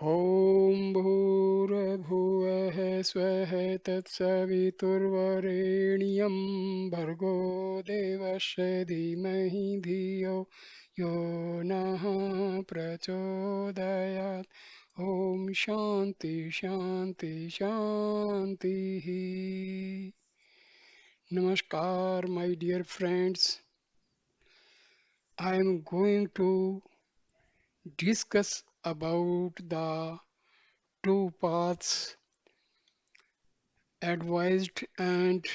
ॐ भूर्भुवः स्वः तत्सवितुर्वरेण्यं भर्गो देवस्य धीमहि धियो यो नः प्रचोदयात्। ॐ शान्ति शान्ति शान्तिः। Namaskar, my dear friends. I am going to discuss about the two paths advised and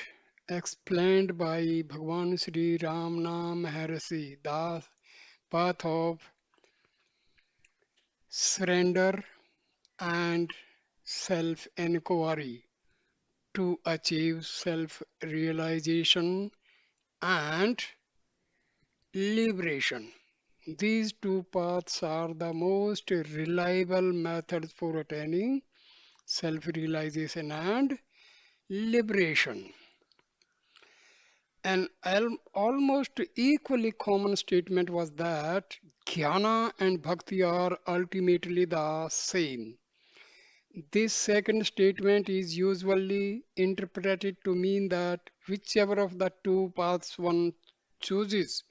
explained by Bhagwan Sri Ramana Maharshi, the path of surrender and self inquiry to achieve self realization and liberation. These two paths are the most reliable methods for attaining self realization and liberation. An almost equally common statement was that jnana and bhakti are ultimately the same. This second statement is usually interpreted to mean that whichever of the two paths one chooses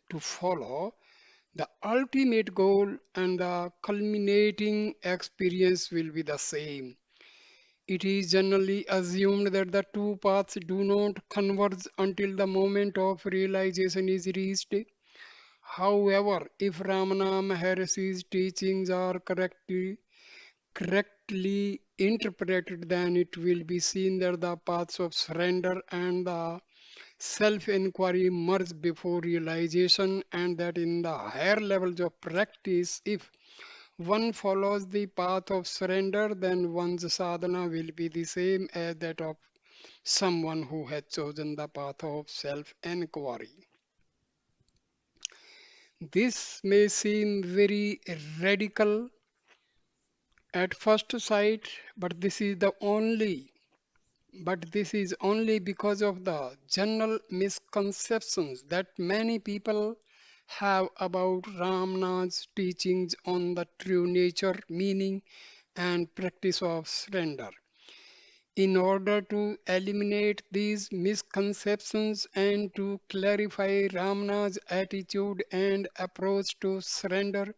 to follow, the ultimate goal and the culminating experience will be the same. It is generally assumed that the two paths do not converge until the moment of realization is reached. However, if Ramana Maharshi's teachings are correctly interpreted, then it will be seen that the paths of surrender and the self inquiry merge before realization, and that in the higher levels of practice, if one follows the path of surrender, then one's sadhana will be the same as that of someone who has chosen the path of self inquiry. This may seem very radical at first sight, but this is only because of the general misconceptions that many people have about Ramana's teachings on the true nature, meaning, and practice of surrender. In order to eliminate these misconceptions and to clarify Ramana's attitude and approach to surrender,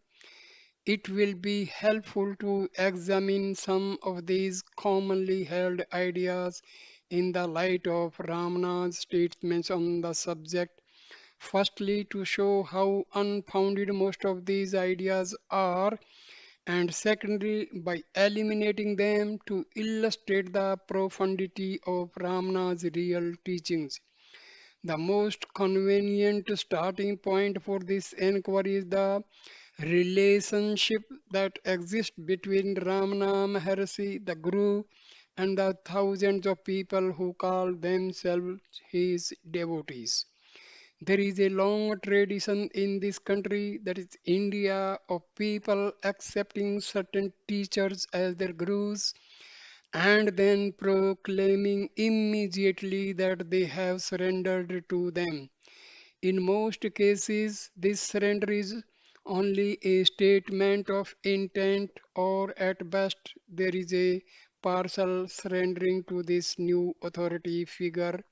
it will be helpful to examine some of these commonly held ideas in the light of Ramana's statements on the subject. Firstly, to show how unfounded most of these ideas are, and secondly, by eliminating them to illustrate the profundity of Ramana's real teachings. The most convenient starting point for this inquiry is the relationship that exists between Ramana Maharshi, the Guru, and the thousands of people who call themselves his devotees. There is a long tradition in this country, that is India, of people accepting certain teachers as their gurus and then proclaiming immediately that they have surrendered to them. In most cases, this surrender is only a statement of intent, or at best, there is a partial surrendering to this new authority figure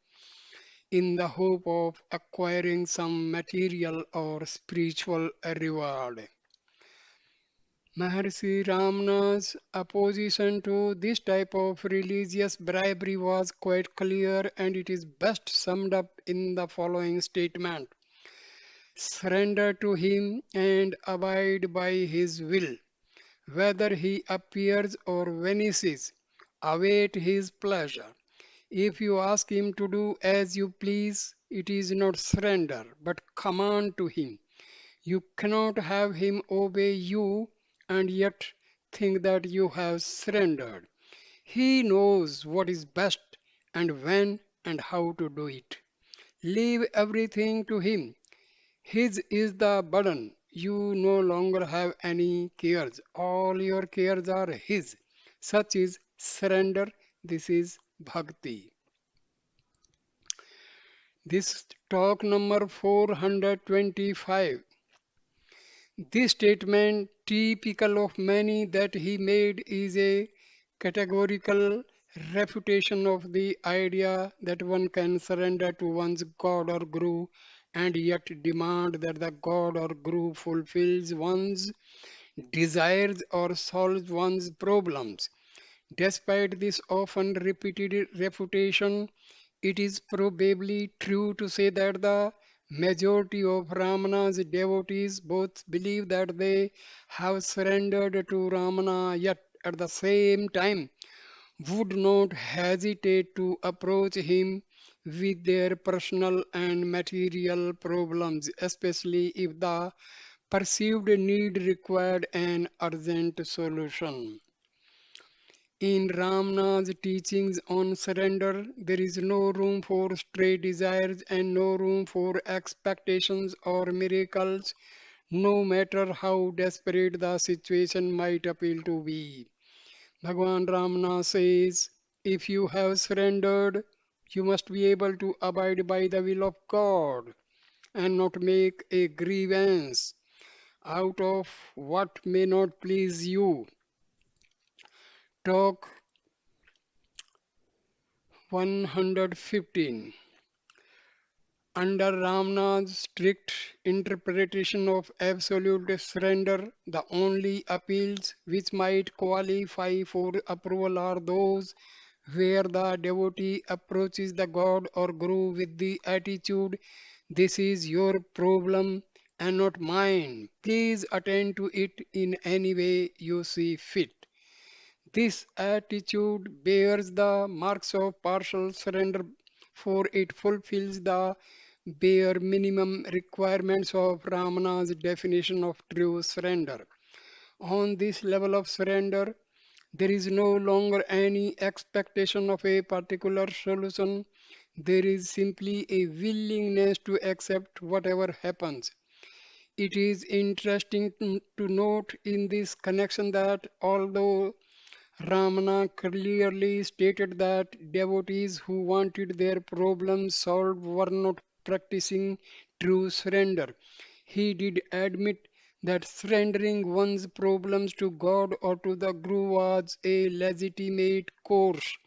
in the hope of acquiring some material or spiritual reward. Maharshi Ramana's opposition to this type of religious bribery was quite clear, and it is best summed up in the following statement: surrender to him and abide by his will. Whether he appears or vanishes, await his pleasure. If you ask him to do as you please, it is not surrender, but command to him. You cannot have him obey you and yet think that you have surrendered. He knows what is best and when and how to do it. Leave everything to him. His is the burden. You no longer have any cares. All your cares are his. Such is surrender. This is bhakti. This talk number 425. This statement, typical of many that he made, is a categorical refutation of the idea that one can surrender to one's god or guru and yet demand that the god or guru fulfills one's desires or solves one's problems. Despite this often repeated refutation, it is probably true to say that the majority of Ramana's devotees both believe that they have surrendered to Ramana, yet at the same time would not hesitate to approach him with their personal and material problems, especially if the perceived need required an urgent solution. In Ramana's teachings on surrender, there is no room for stray desires and no room for expectations or miracles, no matter how desperate the situation might appeal to be. Bhagwan Ramana says, if you have surrendered, you must be able to abide by the will of God and not make a grievance out of what may not please you. Talk 115. Under Ramna's strict interpretation of absolute surrender, the only appeals which might qualify for approval are those where the devotee approaches the god or guru with the attitude, this is your problem and not mine. Please attend to it in any way you see fit. This attitude bears the marks of partial surrender, for it fulfills the bare minimum requirements of Ramana's definition of true surrender. On this level of surrender, there is no longer any expectation of a particular solution. There is simply a willingness to accept whatever happens. It is interesting to note in this connection that although Ramana clearly stated that devotees who wanted their problems solved were not practicing true surrender. He did admit that surrendering one's problems to God or to the Guru was a legitimate course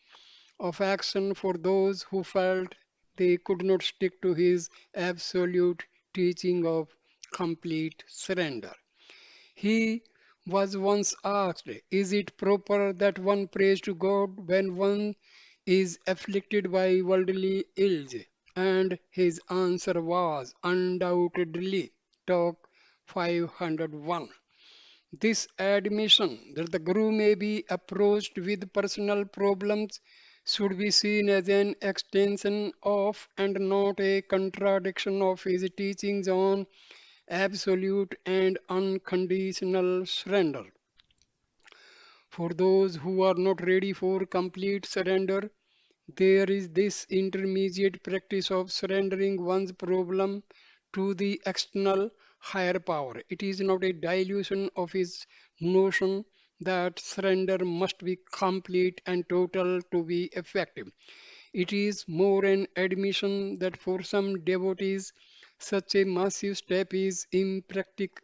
of action for those who felt they could not stick to his absolute teaching of complete surrender. He was once asked, is it proper that one prays to God when one is afflicted by worldly ills? And his answer was undoubtedly. Talk 501. This admission that the Guru may be approached with personal problems should be seen as an extension of and not a contradiction of his teachings on absolute and unconditional surrender. For those who are not ready for complete surrender, there is this intermediate practice of surrendering one's problem to the external higher power. It is not a dilution of his notion that surrender must be complete and total to be effective. It is more an admission that for some devotees, such a massive step is impractical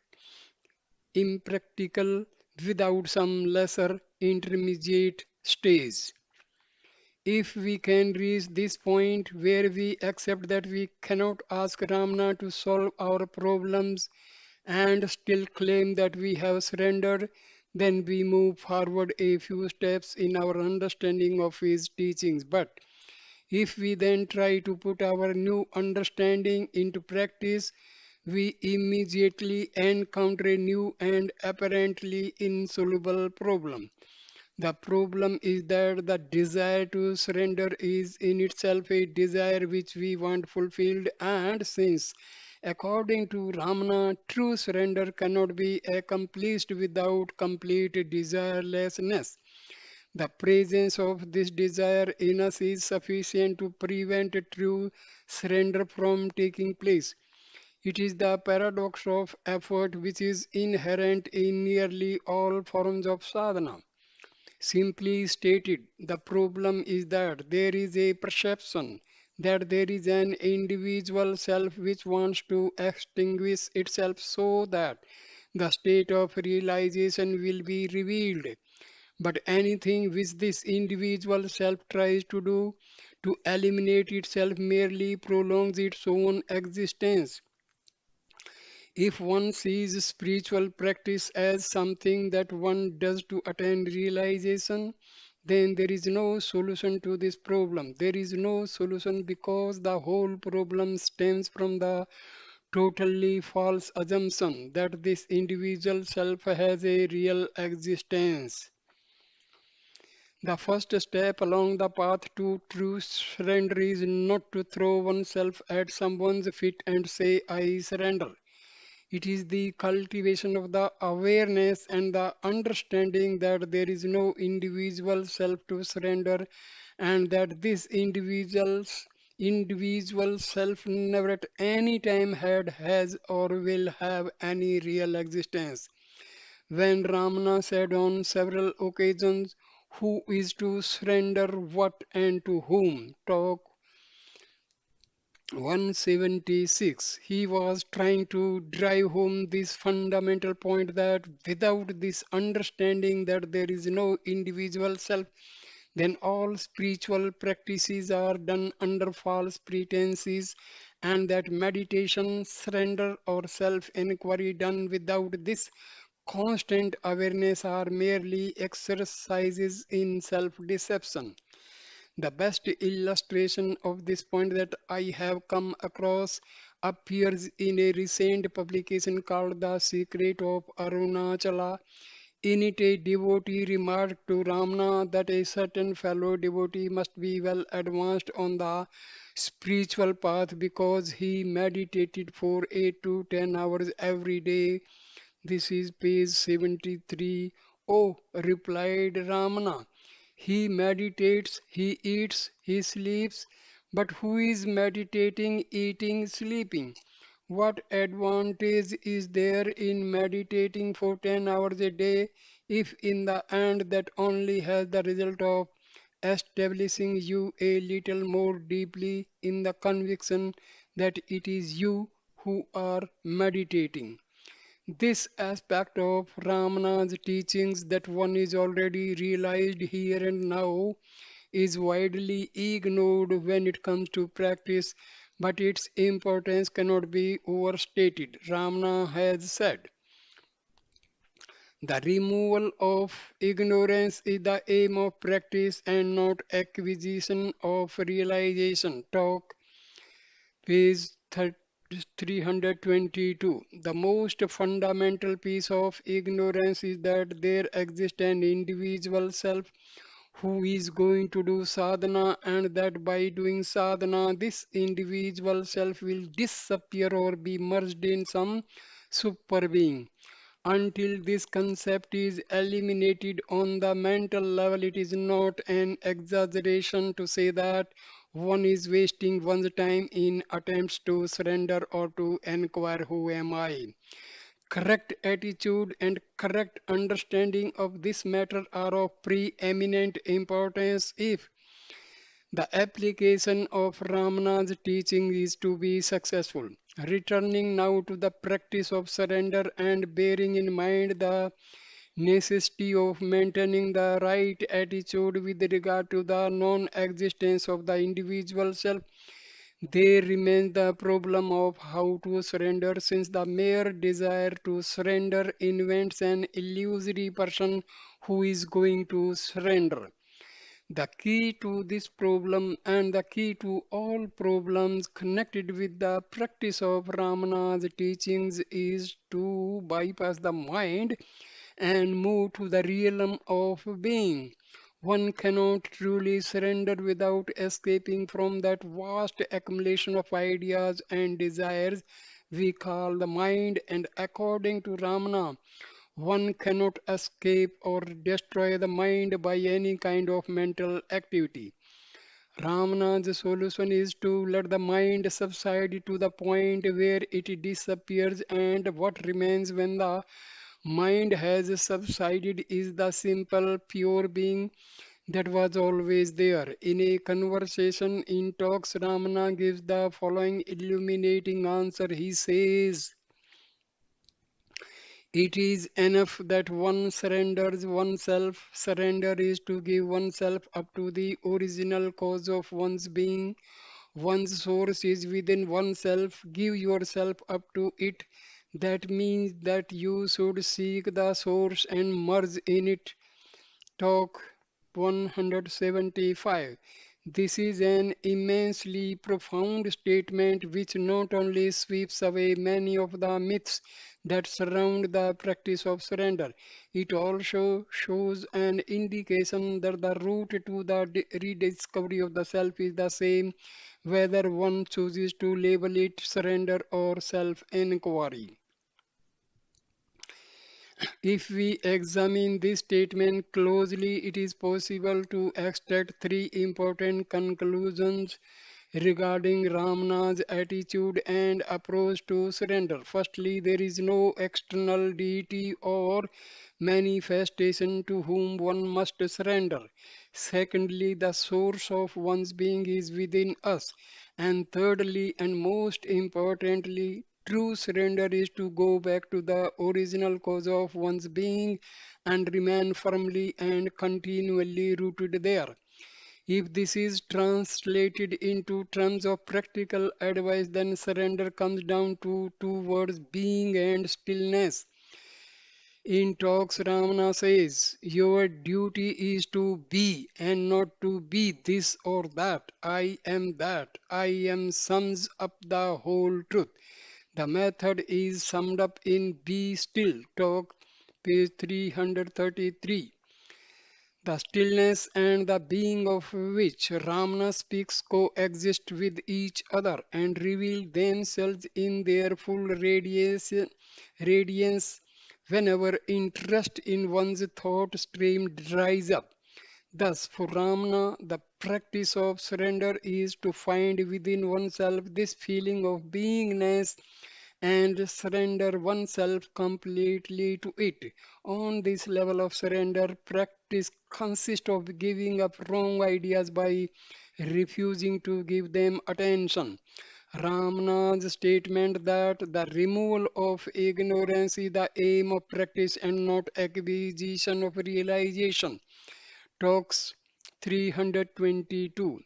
without some lesser intermediate stage. If we can reach this point where we accept that we cannot ask Ramana to solve our problems and still claim that we have surrendered, then we move forward a few steps in our understanding of his teachings. But if we then try to put our new understanding into practice, we immediately encounter a new and apparently insoluble problem. The problem is that the desire to surrender is in itself a desire which we want fulfilled, and since, according to Ramana, true surrender cannot be accomplished without complete desirelessness. The presence of this desire in us is sufficient to prevent true surrender from taking place. It is the paradox of effort which is inherent in nearly all forms of sadhana. Simply stated, the problem is that there is a perception that there is an individual self which wants to extinguish itself so that the state of realization will be revealed. But anything which this individual self tries to do to eliminate itself merely prolongs its own existence. If one sees spiritual practice as something that one does to attain realization, then there is no solution to this problem. There is no solution because the whole problem stems from the totally false assumption that this individual self has a real existence. The first step along the path to true surrender is not to throw oneself at someone's feet and say, I surrender. It is the cultivation of the awareness and the understanding that there is no individual self to surrender and that this individual self never at any time had, has, or will have any real existence. When Ramana said on several occasions, who is to surrender what and to whom? Talk 176. He was trying to drive home this fundamental point that without this understanding that there is no individual self, then all spiritual practices are done under false pretenses, and that meditation, surrender, or self inquiry done without this constant awareness are merely exercises in self deception. The best illustration of this point that I have come across appears in a recent publication called The Secret of Arunachala. In it, a devotee remarked to Ramana that a certain fellow devotee must be well advanced on the spiritual path because he meditated for 8 to 10 hours every day. This is page 73. Oh, replied Ramana, he meditates, he eats, he sleeps, but who is meditating, eating, sleeping? What advantage is there in meditating for 10 hours a day if in the end that only has the result of establishing you a little more deeply in the conviction that it is you who are meditating? This aspect of Ramana's teachings that one is already realized here and now is widely ignored when it comes to practice, but its importance cannot be overstated. Ramana has said, the removal of ignorance is the aim of practice and not acquisition of realization. Talk page 322. The most fundamental piece of ignorance is that there exists an individual self who is going to do sadhana, and that by doing sadhana, this individual self will disappear or be merged in some super being. Until this concept is eliminated on the mental level, it is not an exaggeration to say that one is wasting one's time in attempts to surrender or to inquire who am I. Correct attitude and correct understanding of this matter are of preeminent importance if the application of Ramana's teaching is to be successful. Returning now to the practice of surrender and bearing in mind the necessity of maintaining the right attitude with regard to the non existence of the individual self, there remains the problem of how to surrender, since the mere desire to surrender invents an illusory person who is going to surrender. The key to this problem and the key to all problems connected with the practice of Ramana's teachings is to bypass the mind and move to the realm of being. One cannot truly surrender without escaping from that vast accumulation of ideas and desires we call the mind, and according to Ramana, one cannot escape or destroy the mind by any kind of mental activity. Ramana's solution is to let the mind subside to the point where it disappears, and what remains when the mind has subsided is the simple, pure being that was always there. In a conversation in talks, Ramana gives the following illuminating answer. He says, It is enough that one surrenders oneself. Surrender is to give oneself up to the original cause of one's being. One's source is within oneself. Give yourself up to it. That means that you should seek the source and merge in it. Talk 175. This is an immensely profound statement which not only sweeps away many of the myths that surround the practice of surrender, it also shows an indication that the route to the rediscovery of the self is the same, whether one chooses to label it surrender or self inquiry. If we examine this statement closely, it is possible to extract three important conclusions regarding Ramana's attitude and approach to surrender. Firstly, there is no external deity or manifestation to whom one must surrender. Secondly, the source of one's being is within us. And thirdly, and most importantly, true surrender is to go back to the original cause of one's being and remain firmly and continually rooted there. If this is translated into terms of practical advice, then surrender comes down to two words, being and stillness. In talks, Ramana says, your duty is to be and not to be this or that. I am that. I am sums up the whole truth. The method is summed up in Be Still, talk page 333. The stillness and the being of which Ramana speaks coexist with each other and reveal themselves in their full radiance whenever interest in one's thought stream dries up. Thus, for Ramana, the practice of surrender is to find within oneself this feeling of beingness and surrender oneself completely to it. On this level of surrender, practice consists of giving up wrong ideas by refusing to give them attention. Ramana's statement that the removal of ignorance is the aim of practice and not acquisition of realization. Talks 322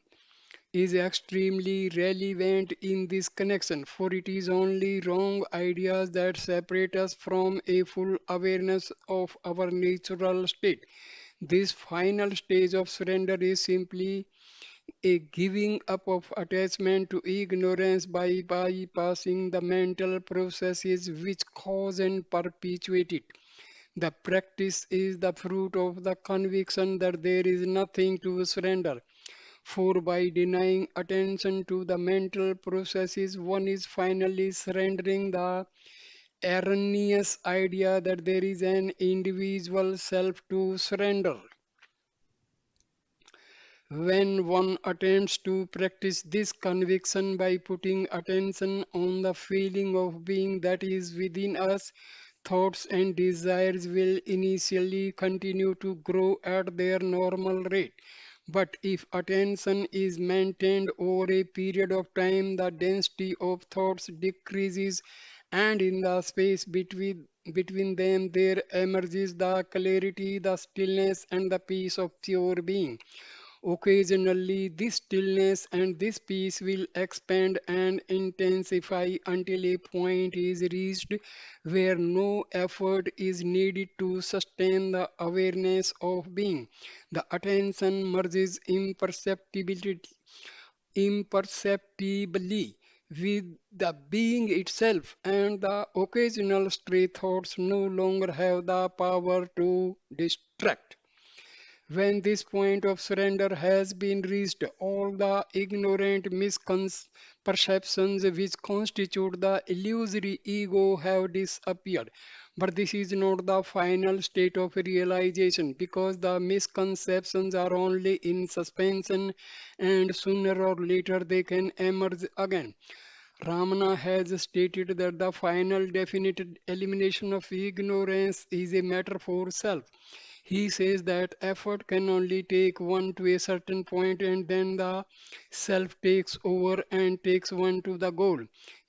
is extremely relevant in this connection, for it is only wrong ideas that separate us from a full awareness of our natural state. This final stage of surrender is simply a giving up of attachment to ignorance by bypassing the mental processes which cause and perpetuate it. The practice is the fruit of the conviction that there is nothing to surrender. For by denying attention to the mental processes, one is finally surrendering the erroneous idea that there is an individual self to surrender. When one attempts to practice this conviction by putting attention on the feeling of being that is within us, thoughts and desires will initially continue to grow at their normal rate. But if attention is maintained over a period of time, the density of thoughts decreases, and in the space between them there emerges the clarity, the stillness, and the peace of pure being. Occasionally, this stillness and this peace will expand and intensify until a point is reached where no effort is needed to sustain the awareness of being. The attention merges imperceptibly with the being itself, and the occasional stray thoughts no longer have the power to distract. When this point of surrender has been reached, all the ignorant misconceptions which constitute the illusory ego have disappeared. But this is not the final state of realization because the misconceptions are only in suspension and sooner or later they can emerge again. Ramana has stated that the final definite elimination of ignorance is a matter for self. He says that effort can only take one to a certain point and then the self takes over and takes one to the goal.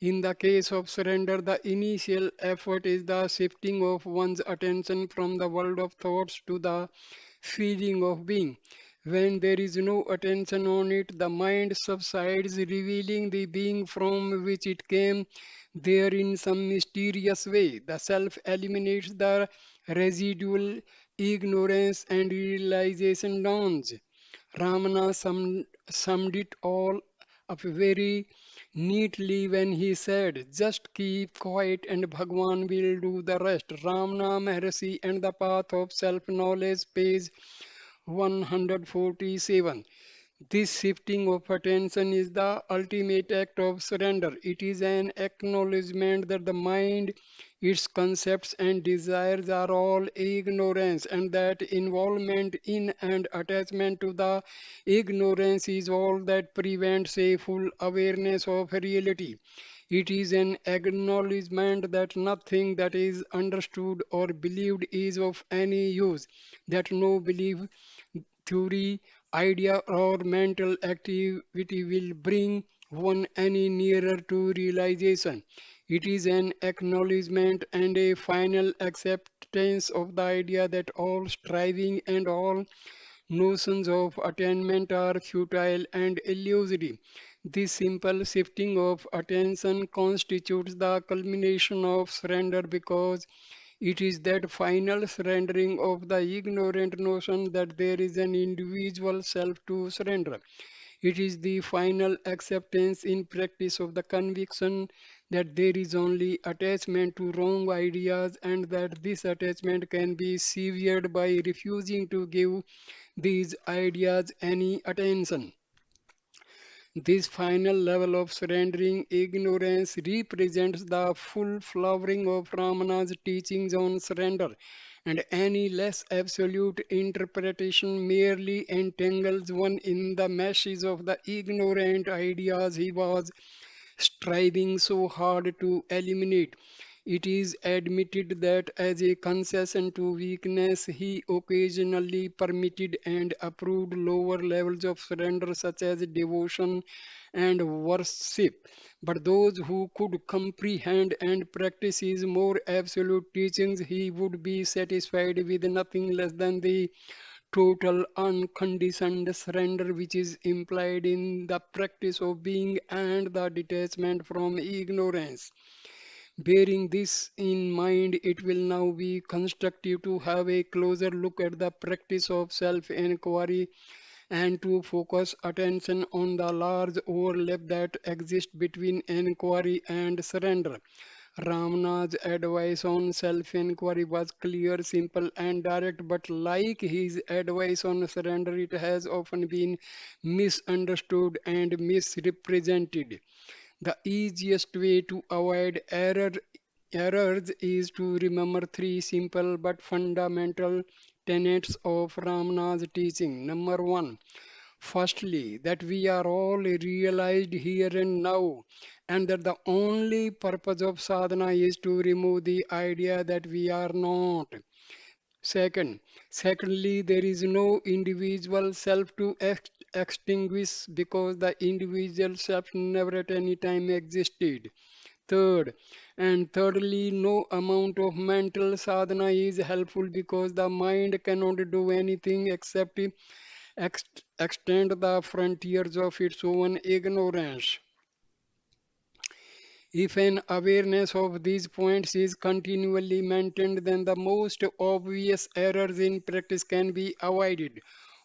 In the case of surrender, the initial effort is the shifting of one's attention from the world of thoughts to the feeling of being. When there is no attention on it, the mind subsides, revealing the being from which it came there in some mysterious way. The self eliminates the residual ignorance and realization dawns. Ramana summed it all up very neatly when he said, just keep quiet and Bhagwan will do the rest. Ramana Maharshi and the Path of Self Knowledge, page 147. This shifting of attention is the ultimate act of surrender. It is an acknowledgement that the mind, its concepts and desires are all ignorance, and that involvement in and attachment to the ignorance is all that prevents a full awareness of reality. It is an acknowledgement that nothing that is understood or believed is of any use, that no belief, theory, idea, or mental activity will bring one any nearer to realization. It is an acknowledgement and a final acceptance of the idea that all striving and all notions of attainment are futile and illusory. This simple shifting of attention constitutes the culmination of surrender because it is that final surrendering of the ignorant notion that there is an individual self to surrender. It is the final acceptance in practice of the conviction that there is only attachment to wrong ideas and that this attachment can be severed by refusing to give these ideas any attention. This final level of surrendering ignorance represents the full flowering of Ramana's teachings on surrender, and any less absolute interpretation merely entangles one in the meshes of the ignorant ideas he was striving so hard to eliminate. It is admitted that as a concession to weakness, he occasionally permitted and approved lower levels of surrender, such as devotion and worship. But those who could comprehend and practice his more absolute teachings, he would be satisfied with nothing less than the total unconditioned surrender which is implied in the practice of being and the detachment from ignorance. Bearing this in mind, it will now be constructive to have a closer look at the practice of self inquiry and to focus attention on the large overlap that exists between inquiry and surrender. Ramana's advice on self inquiry was clear, simple, and direct, but like his advice on surrender, it has often been misunderstood and misrepresented. The easiest way to avoid errors is to remember three simple but fundamental tenets of Ramana's teaching. Number one, firstly, that we are all realized here and now, and that the only purpose of sadhana is to remove the idea that we are not. Second, secondly, there is no individual self to extinguish because the individual self never at any time existed. Third, and thirdly, no amount of mental sadhana is helpful because the mind cannot do anything except extend the frontiers of its own ignorance. If an awareness of these points is continually maintained, then the most obvious errors in practice can be avoided.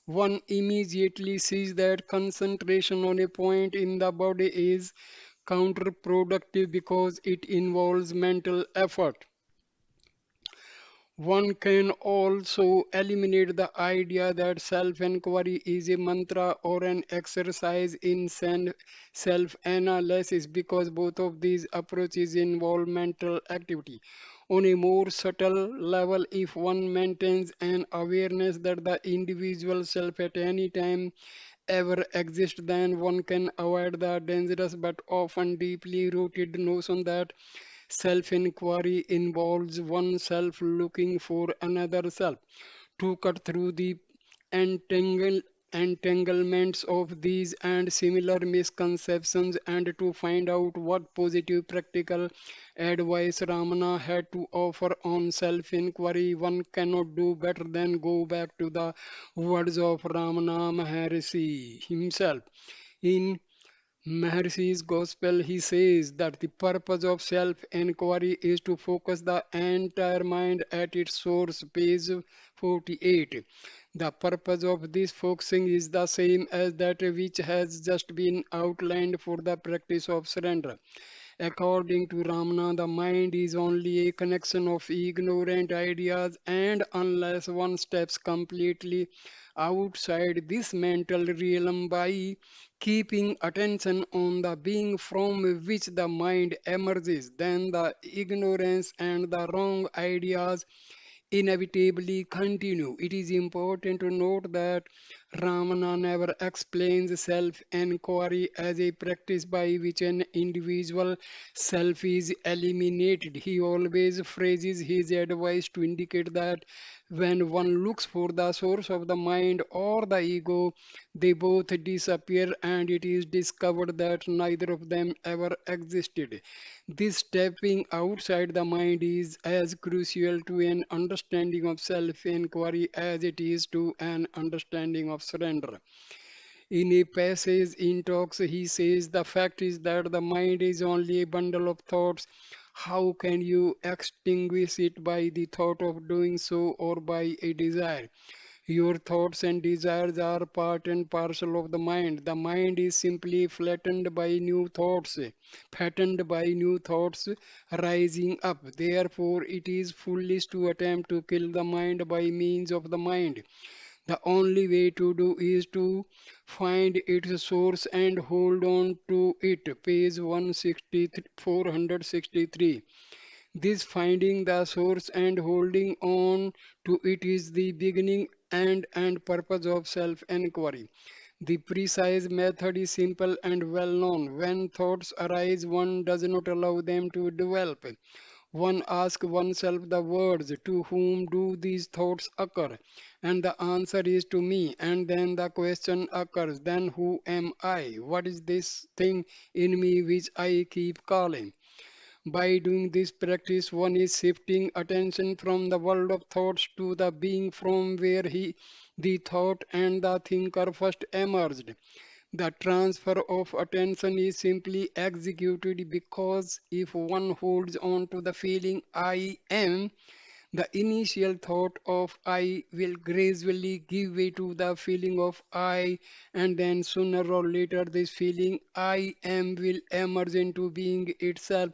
One immediately sees that concentration on a point in the body is counterproductive because it involves mental effort. One can also eliminate the idea that self inquiry is a mantra or an exercise in self analysis because both of these approaches involve mental activity. On a more subtle level, if one maintains an awareness that the individual self at any time ever exists, then one can avoid the dangerous but often deeply rooted notion that self inquiry involves oneself looking for another self. To cut through the entangle, entanglements of these and similar misconceptions and to find out what positive practical advice Ramana had to offer on self inquiry, one cannot do better than go back to the words of Ramana Maharshi himself. In Maharshi's Gospel, he says that the purpose of self inquiry is to focus the entire mind at its source, page 48. The purpose of this focusing is the same as that which has just been outlined for the practice of surrender. According to Ramana, the mind is only a connection of ignorant ideas, and unless one steps completely outside this mental realm by keeping attention on the being from which the mind emerges, then the ignorance and the wrong ideas inevitably continue. It is important to note that Ramana never explains self enquiry as a practice by which an individual self is eliminated. He always phrases his advice to indicate that when one looks for the source of the mind or the ego, they both disappear, and it is discovered that neither of them ever existed. This stepping outside the mind is as crucial to an understanding of self inquiry as it is to an understanding of surrender. In a passage in Talks, he says the fact is that the mind is only a bundle of thoughts. How can you extinguish it by the thought of doing so or by a desire? Your thoughts and desires are part and parcel of the mind. The mind is simply fattened by new thoughts rising up. Therefore, it is foolish to attempt to kill the mind by means of the mind. The only way to do is to find its source and hold on to it. Page 163, 463. This finding the source and holding on to it is the beginning and purpose of self inquiry. The precise method is simple and well known. When thoughts arise, one does not allow them to develop. One asks oneself the words, to whom do these thoughts occur? And the answer is to me. And then the question occurs, then who am I? What is this thing in me which I keep calling? By doing this practice, one is shifting attention from the world of thoughts to the being from where the thought and the thinker first emerged. The transfer of attention is simply executed because if one holds on to the feeling I am, the initial thought of I will gradually give way to the feeling of I, and then sooner or later, this feeling I am will emerge into being itself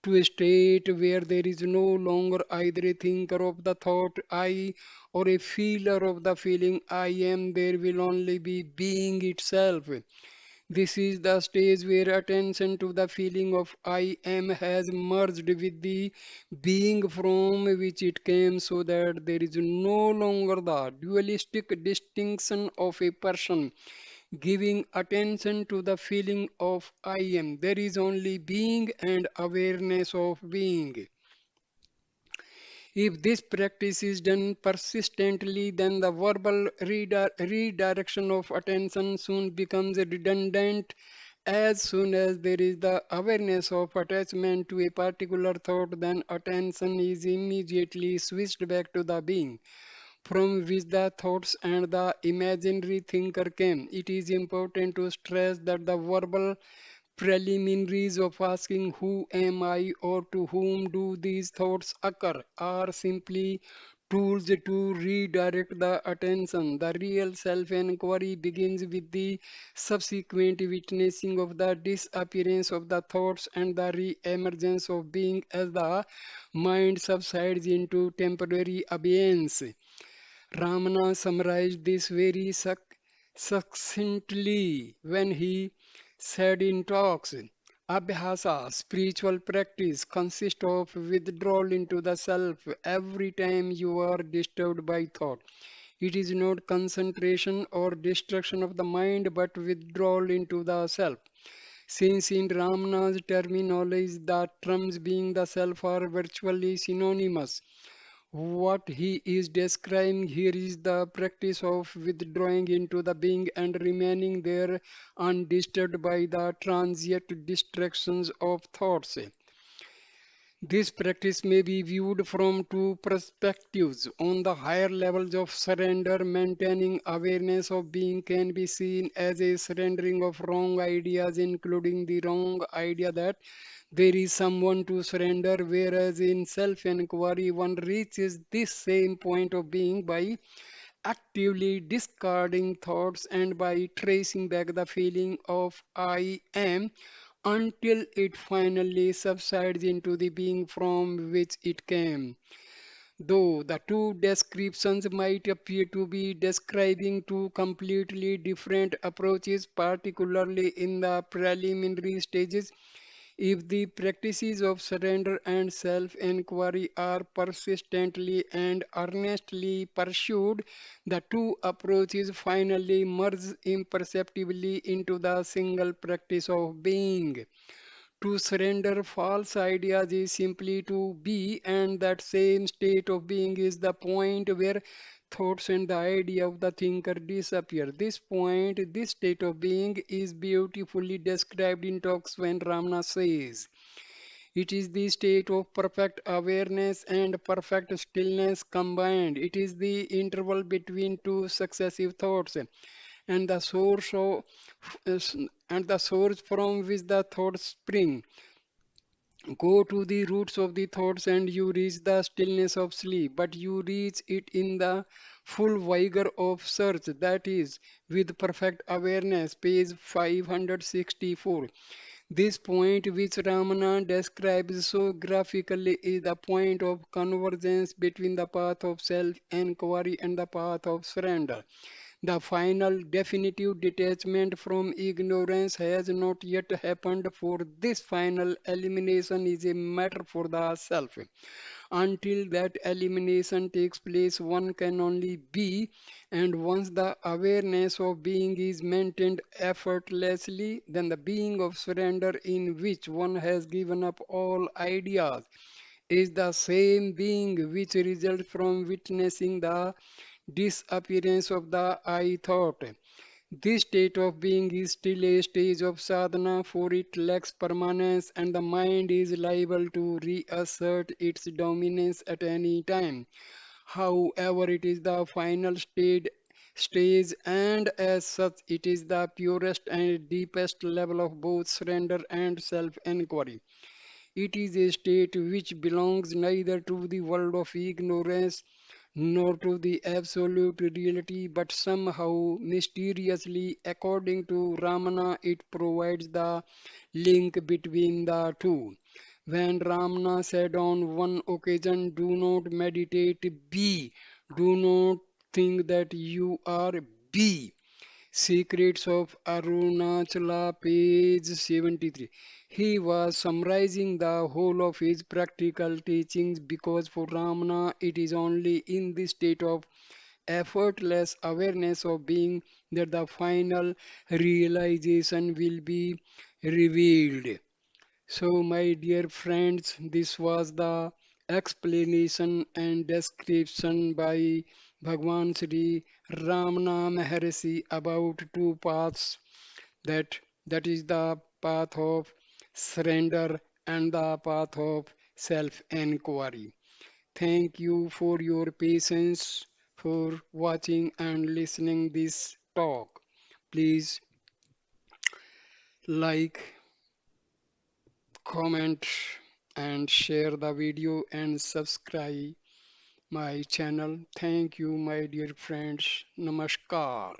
to a state where there is no longer either a thinker of the thought I or a feeler of the feeling I am. There will only be being itself. This is the stage where attention to the feeling of I am has merged with the being from which it came, so that there is no longer the dualistic distinction of a person giving attention to the feeling of I am. There is only being and awareness of being. If this practice is done persistently, then the verbal redirection of attention soon becomes redundant. As soon as there is the awareness of attachment to a particular thought, then attention is immediately switched back to the being from which the thoughts and the imaginary thinker came. It is important to stress that the verbal preliminaries of asking who am I or to whom do these thoughts occur are simply tools to redirect the attention. The real self inquiry begins with the subsequent witnessing of the disappearance of the thoughts and the re emergence of being as the mind subsides into temporary abeyance. Ramana summarized this very succinctly when he said in talks, Abhyasa, spiritual practice, consists of withdrawal into the self every time you are disturbed by thought. It is not concentration or destruction of the mind, but withdrawal into the self. Since in Ramana's terminology, the terms being the self are virtually synonymous, What he is describing here is the practice of withdrawing into the being and remaining there undisturbed by the transient distractions of thoughts. This practice may be viewed from two perspectives. On the higher levels of surrender, maintaining awareness of being can be seen as a surrendering of wrong ideas, including the wrong idea that there is someone to surrender, whereas in self inquiry, one reaches this same point of being by actively discarding thoughts and by tracing back the feeling of I am until it finally subsides into the being from which it came. Though the two descriptions might appear to be describing two completely different approaches, particularly in the preliminary stages, if the practices of surrender and self inquiry are persistently and earnestly pursued, the two approaches finally merge imperceptibly into the single practice of being. To surrender false ideas is simply to be, and that same state of being is the point where thoughts and the idea of the thinker disappear. This point, this state of being, is beautifully described in talks when Ramana says, it is the state of perfect awareness and perfect stillness combined. It is the interval between two successive thoughts and the source of and the source from which the thoughts spring. Go to the roots of the thoughts and you reach the stillness of sleep, but you reach it in the full vigor of search, that is, with perfect awareness. Page 564. This point, which Ramana describes so graphically, is the point of convergence between the path of self inquiry and the path of surrender. The final definitive detachment from ignorance has not yet happened, for this final elimination is a matter for the self. Until that elimination takes place, one can only be, and once the awareness of being is maintained effortlessly, then the being of surrender, in which one has given up all ideas, is the same being which results from witnessing the disappearance of the I thought. This state of being is still a stage of sadhana, for it lacks permanence and the mind is liable to reassert its dominance at any time. However, it is the final stage, and as such it is the purest and deepest level of both surrender and self-inquiry. It is a state which belongs neither to the world of ignorance nor to the absolute reality, but somehow mysteriously, according to Ramana, it provides the link between the two. When Ramana said on one occasion, do not meditate, be, do not think that you are, be. Secrets of Arunachala, page 73. He was summarizing the whole of his practical teachings because for Ramana it is only in this state of effortless awareness of being that the final realization will be revealed. So, my dear friends, this was the explanation and description by Bhagwan Sri Ramana Maharshi about two paths, that that is the path of surrender and the path of self-inquiry. Thank you for your patience, for watching and listening this talk. Please like, comment and share the video and subscribe my channel. Thank you, my dear friends. Namaskar.